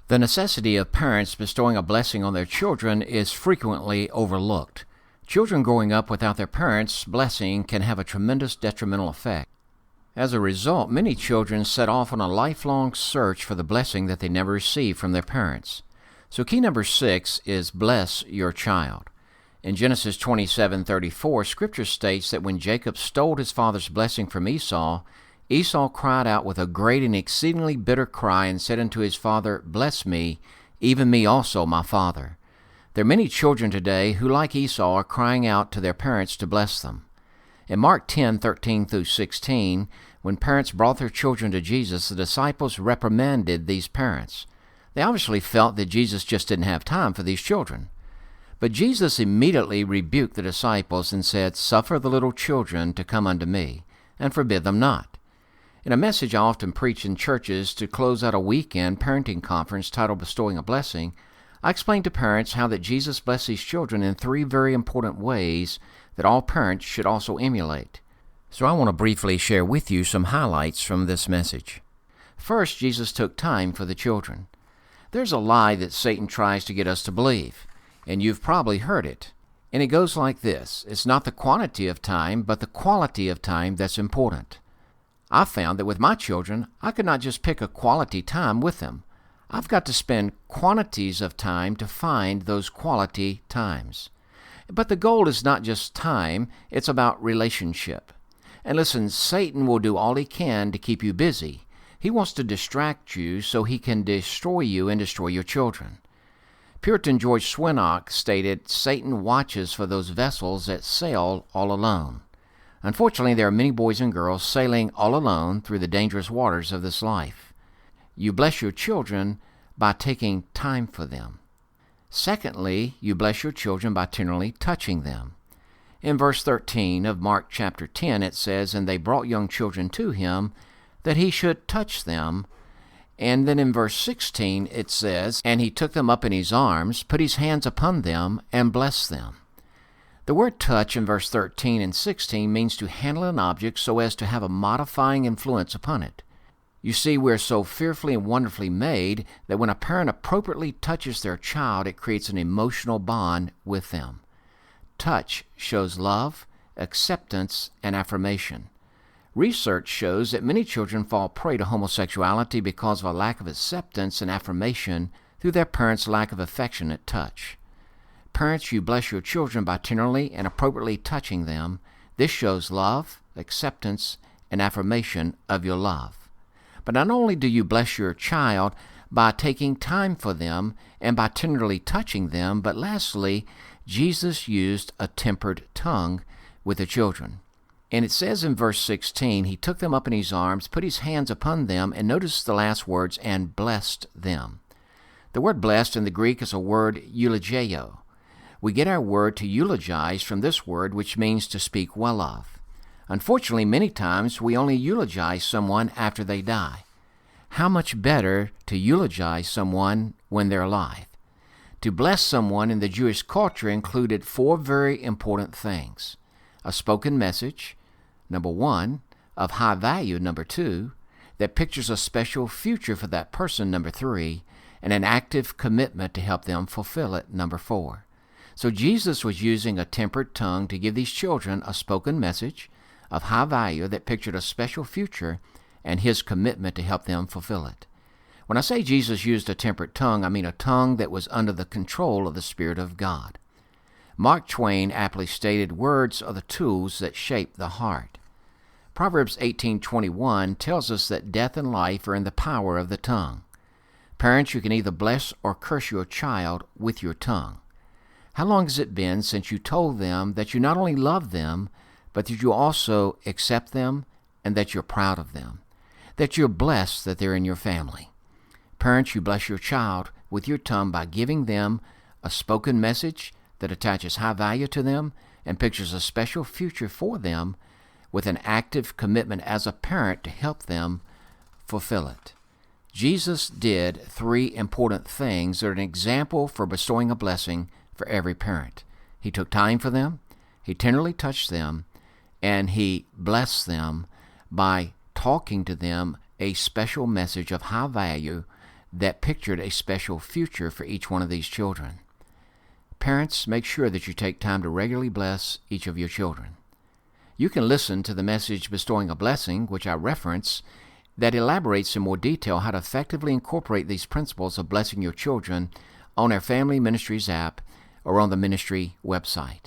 The necessity of parents bestowing a blessing on their children is frequently overlooked. Children growing up without their parents' blessing can have a tremendous detrimental effect. As a result, many children set off on a lifelong search for the blessing that they never received from their parents. So key number 6 is bless your child. In Genesis 27:34, Scripture states that when Jacob stole his father's blessing from Esau, Esau cried out with a great and exceedingly bitter cry and said unto his father, Bless me, even me also, my father. There are many children today who, like Esau, are crying out to their parents to bless them. In Mark 10:13-16, when parents brought their children to Jesus, the disciples reprimanded these parents. They obviously felt that Jesus just didn't have time for these children. But Jesus immediately rebuked the disciples and said, Suffer the little children to come unto me, and forbid them not. In a message I often preach in churches to close out a weekend parenting conference titled Bestowing a Blessing, I explain to parents how that Jesus blesses children in 3 very important ways that all parents should also emulate. So I want to briefly share with you some highlights from this message. First, Jesus took time for the children. There's a lie that Satan tries to get us to believe, and you've probably heard it. And it goes like this: it's not the quantity of time, but the quality of time that's important. I found that with my children, I could not just pick a quality time with them. I've got to spend quantities of time to find those quality times. But the goal is not just time, it's about relationship. And listen, Satan will do all he can to keep you busy. He wants to distract you so he can destroy you and destroy your children. Puritan George Swinnock stated, Satan watches for those vessels that sail all alone. Unfortunately, there are many boys and girls sailing all alone through the dangerous waters of this life. You bless your children by taking time for them. Secondly, you bless your children by tenderly touching them. In verse 13 of Mark chapter 10, it says, And they brought young children to him, that he should touch them. And then in verse 16, it says, And he took them up in his arms, put his hands upon them, and blessed them. The word touch in verse 13 and 16 means to handle an object so as to have a modifying influence upon it. You see, we're so fearfully and wonderfully made that when a parent appropriately touches their child, it creates an emotional bond with them. Touch shows love, acceptance, and affirmation. Research shows that many children fall prey to homosexuality because of a lack of acceptance and affirmation through their parents' lack of affectionate touch. Parents, you bless your children by tenderly and appropriately touching them. This shows love, acceptance, and affirmation of your love. But not only do you bless your child by taking time for them and by tenderly touching them, but lastly, Jesus used a tempered tongue with the children. And it says in verse 16, He took them up in His arms, put His hands upon them, and notice the last words, and blessed them. The word blessed in the Greek is a word eulogio. We get our word to eulogize from this word, which means to speak well of. Unfortunately, many times we only eulogize someone after they die. How much better to eulogize someone when they're alive? To bless someone in the Jewish culture included 4 very important things. A spoken message, number 1, of high value, number 2, that pictures a special future for that person, number 3, and an active commitment to help them fulfill it, number 4. So Jesus was using a tempered tongue to give these children a spoken message of high value that pictured a special future and His commitment to help them fulfill it. When I say Jesus used a tempered tongue, I mean a tongue that was under the control of the Spirit of God. Mark Twain aptly stated, words are the tools that shape the heart. Proverbs 18:21 tells us that death and life are in the power of the tongue. Parents, you can either bless or curse your child with your tongue. How long has it been since you told them that you not only love them, but that you also accept them and that you're proud of them, that you're blessed that they're in your family? Parents, you bless your child with your tongue by giving them a spoken message that attaches high value to them and pictures a special future for them with an active commitment as a parent to help them fulfill it. Jesus did 3 important things that are an example for bestowing a blessing for every parent. He took time for them, He tenderly touched them, and He blessed them by talking to them a special message of high value that pictured a special future for each one of these children. Parents, make sure that you take time to regularly bless each of your children. You can listen to the message Bestowing a Blessing, which I reference, that elaborates in more detail how to effectively incorporate these principles of blessing your children on our Family Ministries app or on the ministry website.